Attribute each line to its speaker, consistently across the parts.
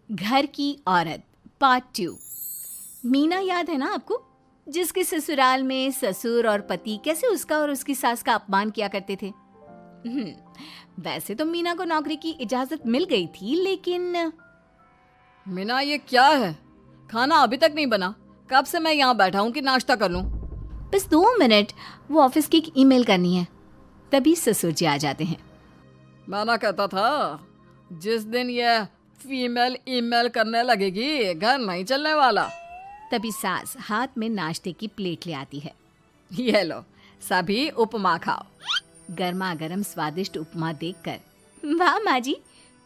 Speaker 1: घर की औरत पार्ट 2। मीना याद है ना आपको, जिसके ससुराल में ससुर और पति कैसे उसका और उसकी सास का अपमान किया करते थे। वैसे तो मीना को नौकरी की इजाजत मिल गई थी, लेकिन
Speaker 2: मीना, ये क्या है? खाना अभी तक नहीं बना। कब से मैं यहाँ बैठा हूँ कि नाश्ता कर लूँ।
Speaker 1: बस 2 मिनट, वो ऑफिस की एक ईमेल करनी है। तभी ससुर जी आ जाते हैं।
Speaker 2: मैंने कहता था, जिस दिन ये फीमेल ईमेल करने लगेगी घर नहीं चलने वाला।
Speaker 1: तभी सास हाथ में नाश्ते की प्लेट ले आती है।
Speaker 2: ये लो, सभी उपमा खाओ।
Speaker 1: गर्मा गर्म स्वादिष्ट उपमा देखकर वाह माँ जी,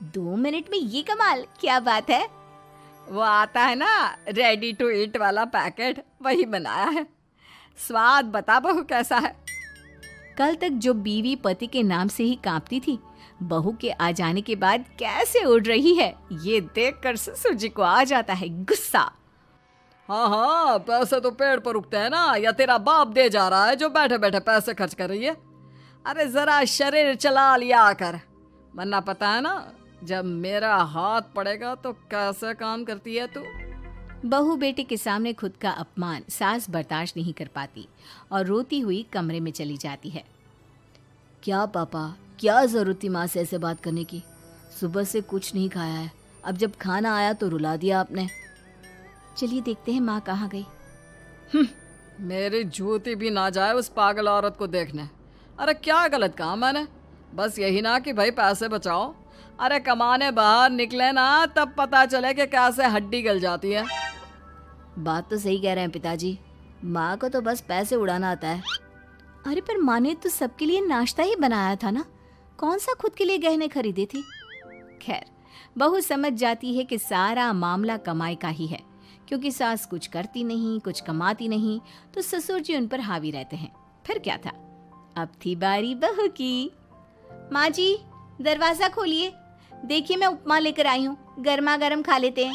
Speaker 1: 2 मिनट में ये कमाल, क्या बात है।
Speaker 2: वो आता है ना रेडी टू ईट वाला पैकेट, वही बनाया है। स्वाद बता बहू कैसा है।
Speaker 1: कल तक जो बीवी पति के नाम से ही कांपती थी, बहू के आ जाने के बाद कैसे उड़ रही है, ये देखकर ससुर जी को आ जाता है गुस्सा।
Speaker 2: हाँ, पैसे तो पेड़ पर उगते हैं ना, या तेरा बाप दे जा रहा है जो बैठे बैठे पैसे खर्च कर रही है। अरे जरा शरीर चला लिया कर, वरना पता है ना जब मेरा हाथ पड़ेगा तो कैसे काम करती है तू।
Speaker 1: बहू बेटे के सामने खुद का अपमान सास बर्दाश्त नहीं कर पाती और रोती हुई कमरे में चली जाती है। क्या पापा, क्या जरूरत थी माँ से ऐसे बात करने की? सुबह से कुछ नहीं खाया है, अब जब खाना आया तो रुला दिया आपने। चलिए देखते हैं माँ कहाँ गई।
Speaker 2: मेरी जूती भी ना जाए उस पागल औरत को देखने। अरे क्या गलत काम मैंने? बस यही ना कि भाई पैसे बचाओ। अरे कमाने बाहर निकले ना तब पता चले कि कैसे हड्डी गल जाती है।
Speaker 1: बात तो सही कह रहे हैं पिताजी, माँ को तो बस पैसे उड़ाना आता है। अरे पर माँ ने तो सबके लिए नाश्ता ही बनाया था ना, कौन सा खुद के लिए गहने खरीदे थे। खैर, बहू समझ जाती है कि सारा मामला कमाई का ही है, क्योंकि सास कुछ करती नहीं, कुछ कमाती नहीं, तो ससुर जी उन पर हावी रहते हैं। फिर क्या था, अब थी बारी बहू की। माँ जी, दरवाजा खोलिए, देखिए मैं उपमा लेकर आई हूँ, गर्मा गर्म खा लेते हैं।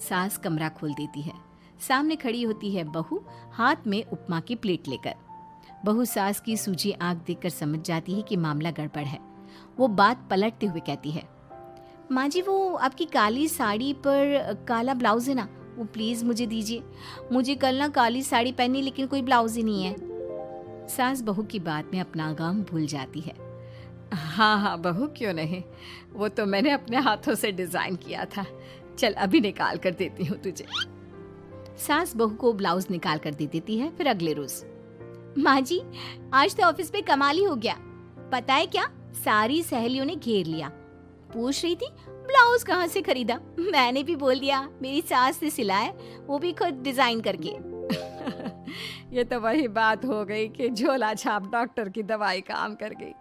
Speaker 1: सास कमरा खोल देती है। सामने खड़ी होती है बहू, हाथ में उपमा की प्लेट लेकर। बहू सास की सूजी आंख देखकर समझ जाती है कि मामला गड़बड़ है। वो बात पलटते हुए कहती है, माँ जी वो आपकी काली साड़ी पर काला ब्लाउज है ना, वो प्लीज मुझे दीजिए। मुझे कल ना काली साड़ी पहनी, लेकिन कोई ब्लाउज ही नहीं है। सास बहू की बात में अपना गम भूल जाती है।
Speaker 2: हाँ बहू, क्यों नहीं, वो तो मैंने अपने हाथों से डिजाइन किया था। चल अभी निकाल कर देती हूँ तुझे।
Speaker 1: सास बहू को ब्लाउज निकाल कर दे देती है। फिर अगले रोज, माँ जी आज तो ऑफिस पे कमाल ही हो गया। पता है क्या, सारी सहेलियों ने घेर लिया, पूछ रही थी ब्लाउज कहाँ से खरीदा। मैंने भी बोल दिया मेरी सास ने सिलाया, वो भी खुद डिजाइन करके।
Speaker 2: ये तो वही बात हो गई कि झोला छाप डॉक्टर की दवाई काम कर गई।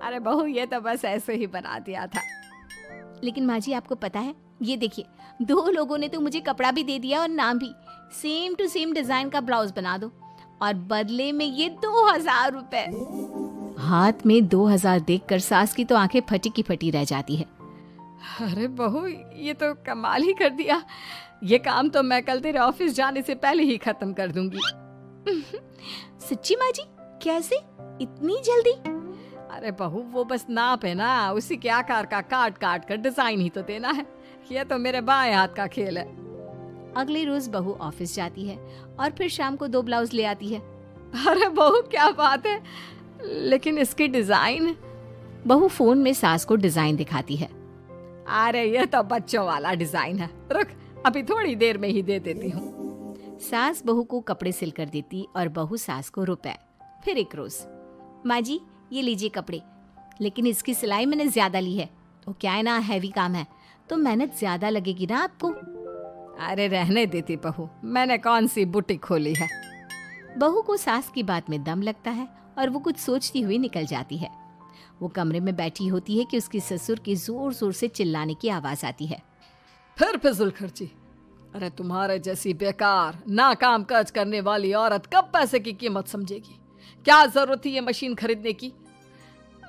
Speaker 2: अरे बहू, ये तो बस ऐसे ही बना दिया था।
Speaker 1: लेकिन माँ जी आपको पता है, ये देखिए 2 लोगों ने तो मुझे कपड़ा भी दे दिया और नाम भी, सेम टू सेम डिजाइन का ब्लाउज बना दो, और बदले में ये 2000 रुपए। हाथ में 2000 देखकर सास की तो आंखें फटी की फटी रह जाती है।
Speaker 2: अरे बहू, ये तो कमाल ही कर दिया। ये काम तो मैं कल तेरे ऑफिस जाने से पहले ही खत्म कर दूंगी।
Speaker 1: सच्ची माँ जी, कैसे इतनी जल्दी?
Speaker 2: अरे बहू, वो बस नाप है ना, उसी के आकार का काट काट कर डिजाइन ही तो देना है। ये तो मेरे बाएं हाथ का खेल है।
Speaker 1: अगले रोज बहू ऑफिस जाती है और फिर शाम को 2 ब्लाउज ले आती है।
Speaker 2: अरे बहू, क्या बात है, लेकिन इसकी डिजाइन।
Speaker 1: बहू फोन में सास को डिजाइन दिखाती है।
Speaker 2: अरे ये तो बच्चों वाला डिजाइन है, रुक अभी थोड़ी देर में ही दे देती हूँ।
Speaker 1: सास बहू को कपड़े सिल कर देती और बहू सास को रुपए। फिर एक रोज, माँ जी ये लीजिए कपड़े, लेकिन इसकी सिलाई मैंने ज्यादा ली है। तो क्या है ना, हैवी काम है तो मेहनत ज्यादा लगेगी ना आपको।
Speaker 2: अरे रहने देती बहू, मैंने कौन सी बुटीक खोली है।
Speaker 1: बहू को सास की बात में दम लगता है और वो कुछ सोचती हुई निकल जाती है। वो कमरे में बैठी होती है कि उसके ससुर की जोर जोर से चिल्लाने की आवाज आती है।
Speaker 2: फिर फिजूल खर्ची। अरे तुम्हारे जैसी बेकार नाकाम काज करने वाली औरत कब पैसे की कीमत समझेगी। क्या जरूरत थी ये मशीन खरीदने की?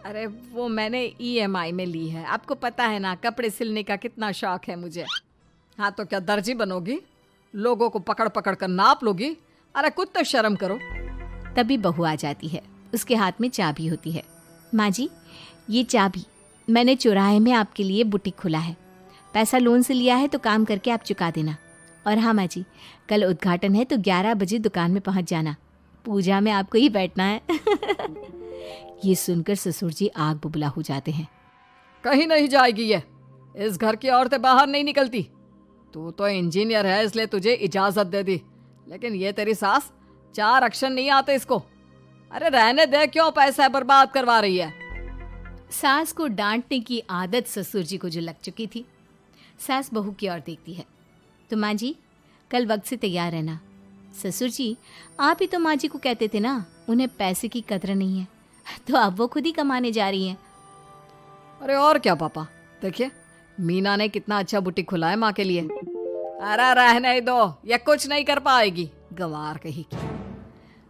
Speaker 2: अरे वो मैंने EMI में ली है, आपको पता है ना कपड़े सिलने का कितना शौक है मुझे। हाँ तो क्या दर्जी बनोगी, लोगों को पकड़ पकड़ कर नाप लोगी? अरे कुछ तो शर्म करो।
Speaker 1: तभी बहू आ जाती है, उसके हाथ में चाबी होती है। माँ जी ये चाबी, मैंने चौराहे में आपके लिए बुटीक खुला है, पैसा लोन से लिया है तो काम करके आप चुका देना। और हाँ माँ जी, कल उद्घाटन है तो 11 बजे दुकान में पहुँच जाना, पूजा में आपको ही बैठना है। ये सुनकर ससुर जी आग बुबला हो जाते हैं।
Speaker 2: कहीं नहीं जाएगी ये, इस घर की औरतें बाहर नहीं निकलती। तू तो इंजीनियर है इसलिए तुझे इजाजत दे दी, लेकिन ये तेरी सास 4 अक्षर नहीं आते इसको। अरे रहने दे, क्यों पैसा बर्बाद करवा रही है।
Speaker 1: सास को डांटने की आदत ससुर जी को जो लग चुकी थी। सास बहू की ओर देखती है। तो माँ जी कल वक्त से तैयार रहना। ससुर जी आप ही तो माँ जी को कहते थे ना उन्हें पैसे की कदर नहीं है, तो अब वो खुद ही कमाने जा रही हैं।
Speaker 2: अरे और क्या पापा, देखिए मीना ने कितना अच्छा बुटीक खुला है माँ के लिए। अरे रहने दो, ये कुछ नहीं कर पाएगी, गंवार कहीं की।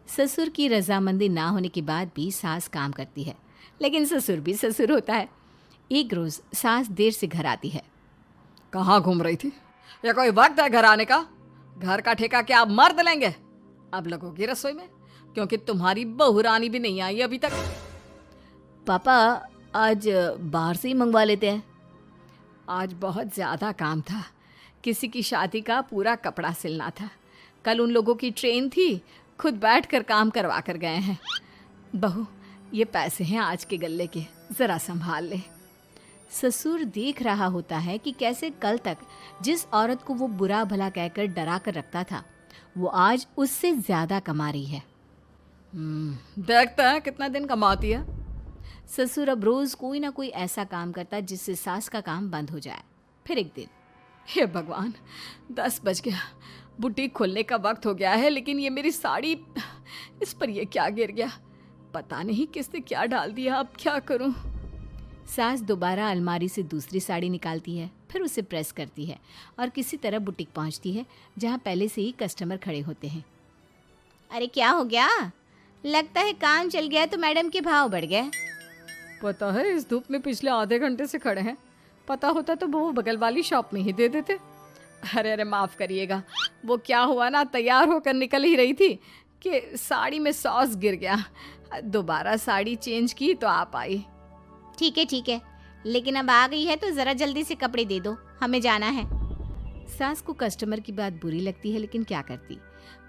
Speaker 1: ससुर की रजामंदी ना होने के बाद भी सास काम करती है, लेकिन ससुर भी ससुर होता है। एक रोज सास देर से घर आती है।
Speaker 2: कहाँ घूम रही थी? या कोई वक्त है घर आने का? घर का ठेका क्या आप मर्द लेंगे? अब लगोगी रसोई में, क्योंकि तुम्हारी बहू रानी भी नहीं आई अभी तक।
Speaker 1: पापा आज बाहर से ही मंगवा लेते हैं।
Speaker 2: आज बहुत ज़्यादा काम था, किसी की शादी का पूरा कपड़ा सिलना था। कल उन लोगों की ट्रेन थी, खुद बैठकर काम करवा कर गए हैं। बहू ये पैसे हैं आज के गल्ले के, ज़रा संभाल ले।
Speaker 1: ससुर देख रहा होता है कि कैसे कल तक जिस औरत को वो बुरा भला कहकर डरा कर रखता था वो आज उससे ज़्यादा कमा रही है।
Speaker 2: देखते हैं कितना दिन कमाती है।
Speaker 1: ससुर अब रोज़ कोई ना कोई ऐसा काम करता जिससे सास का काम बंद हो जाए। फिर एक दिन,
Speaker 2: हे भगवान 10 बज गया, बुटीक खोलने का वक्त हो गया है, लेकिन ये मेरी साड़ी, इस पर ये क्या गिर गया? पता नहीं किसने क्या डाल दिया, अब क्या करूं?
Speaker 1: सास दोबारा अलमारी से दूसरी साड़ी निकालती है, फिर उसे प्रेस करती है और किसी तरह बुटीक पहुंचती है जहां पहले से ही कस्टमर खड़े होते हैं। अरे क्या हो गया? लगता है काम चल गया तो मैडम के भाव बढ़ गए।
Speaker 2: पता है इस धूप में पिछले आधे घंटे से खड़े हैं, पता होता तो वो बगल वाली शॉप में ही दे देते। अरे अरे माफ़ करिएगा, वो क्या हुआ ना, तैयार होकर निकल ही रही थी कि साड़ी में सॉस गिर गया। दोबारा साड़ी चेंज की तो आप आई।
Speaker 1: ठीक है, लेकिन अब आ गई है तो ज़रा जल्दी से कपड़े दे दो, हमें जाना है। सास को कस्टमर की बात बुरी लगती है, लेकिन क्या करती,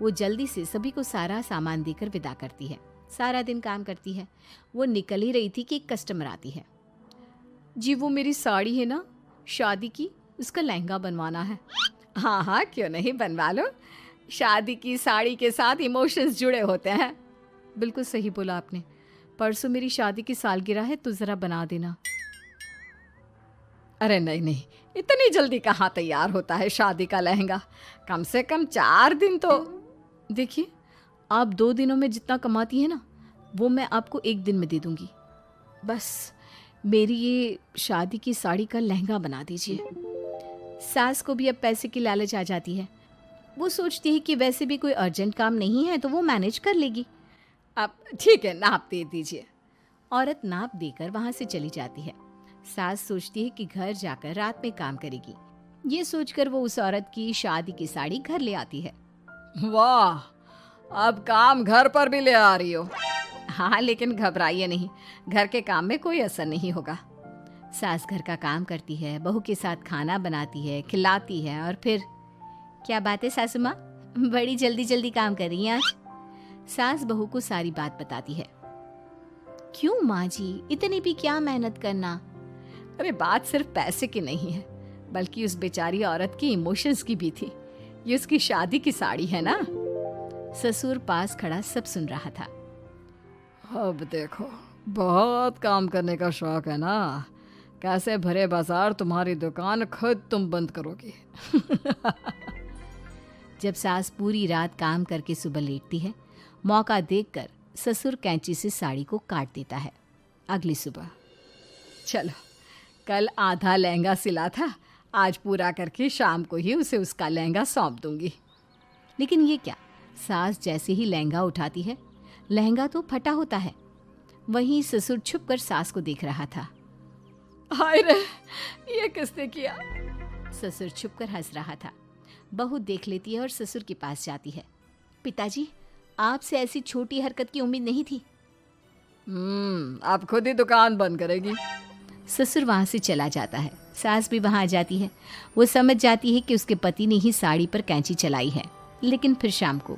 Speaker 1: वो जल्दी से सभी को सारा सामान देकर विदा करती है। सारा दिन काम करती है। वो निकल ही रही थी कि एक कस्टमर आती है।
Speaker 2: जी वो मेरी साड़ी है ना शादी की, उसका लहंगा बनवाना है। हाँ हाँ क्यों नहीं, बनवा लो। शादी की साड़ी के साथ इमोशंस जुड़े होते हैं। बिल्कुल सही बोला आपने, परसों मेरी शादी की सालगिरह है तो ज़रा बना देना। अरे नहीं, इतनी जल्दी कहाँ तैयार होता है शादी का लहंगा, कम से कम 4 दिन तो। देखिए आप 2 दिनों में जितना कमाती है ना वो मैं आपको 1 दिन में दे दूंगी। बस मेरी ये शादी की साड़ी का लहंगा बना दीजिए।
Speaker 1: सास को भी अब पैसे की लालच आ जाती है। वो सोचती है कि वैसे भी कोई अर्जेंट काम नहीं है तो वो मैनेज कर लेगी।
Speaker 2: अब ठीक है, नाप दे दीजिए।
Speaker 1: औरत नाप देकर वहाँ से चली जाती है। सास सोचती है कि घर जाकर रात में काम करेगी। ये सोचकर वो उस औरत की शादी की साड़ी घर ले आती है।
Speaker 2: वाह, अब काम घर पर भी ले आ रही हो।
Speaker 1: हाँ लेकिन घबराइए नहीं, घर के काम में कोई असर नहीं होगा। सास घर का काम करती है, बहू के साथ खाना बनाती है, खिलाती है और फिर। क्या बात है सासू माँ, बड़ी जल्दी जल्दी काम कर रही हैं आज। सास बहू को सारी बात बताती है। क्यों माँ जी, इतनी भी क्या मेहनत करना?
Speaker 2: अरे बात सिर्फ पैसे की नहीं है, बल्कि उस बेचारी औरत की इमोशंस की भी थी। ये उसकी शादी की साड़ी है ना।
Speaker 1: ससुर पास खड़ा सब सुन रहा था।
Speaker 2: अब देखो, बहुत काम करने का शौक है ना, कैसे भरे बाजार तुम्हारी दुकान खुद तुम बंद करोगी।
Speaker 1: जब सास पूरी रात काम करके सुबह लेटती है, मौका देखकर ससुर कैंची से साड़ी को काट देता है। अगली सुबह,
Speaker 2: चलो कल आधा लहंगा सिला था, आज पूरा करके शाम को ही उसे उसका लहंगा सौंप दूंगी।
Speaker 1: लेकिन ये क्या, सास जैसे ही लहंगा उठाती है, लहंगा तो फटा होता है। वहीं ससुर छुप कर सास को देख रहा था।
Speaker 2: हाय रे, ये किसने किया?
Speaker 1: ससुर छुप कर हंस रहा था। बहू देख लेती है और ससुर के पास जाती है। पिताजी, आपसे ऐसी छोटी हरकत की उम्मीद नहीं थी।
Speaker 2: आप खुद ही दुकान बंद करेगी।
Speaker 1: ससुर वहां से चला जाता है। सास भी वहाँ आ जाती है। वो समझ जाती है कि उसके पति ने ही साड़ी पर कैंची चलाई है। लेकिन फिर शाम को,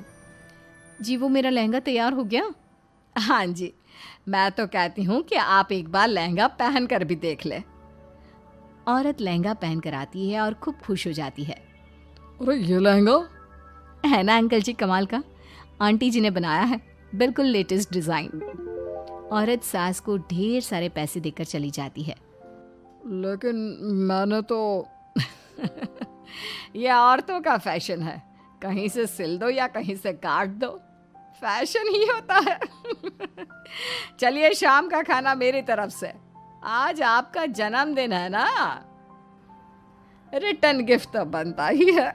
Speaker 1: जी वो मेरा लहंगा तैयार हो गया?
Speaker 2: हाँ जी, मैं तो कहती हूँ कि आप एक बार लहंगा पहन कर भी देख ले।
Speaker 1: औरत लहंगा पहन कर आती है और खूब खुश हो जाती है।
Speaker 2: अरे ये लहंगा
Speaker 1: है ना अंकल जी कमाल का, आंटी जी ने बनाया है, बिल्कुल लेटेस्ट डिज़ाइन। औरत सास को ढेर सारे पैसे देकर चली जाती है।
Speaker 2: लेकिन मैंने तो ये औरतों का फैशन है, कहीं से सिल दो या कहीं से काट दो, फैशन ही होता है। चलिए शाम का खाना मेरी तरफ से, आज आपका जन्मदिन है ना, रिटर्न गिफ्ट तो बनता ही है।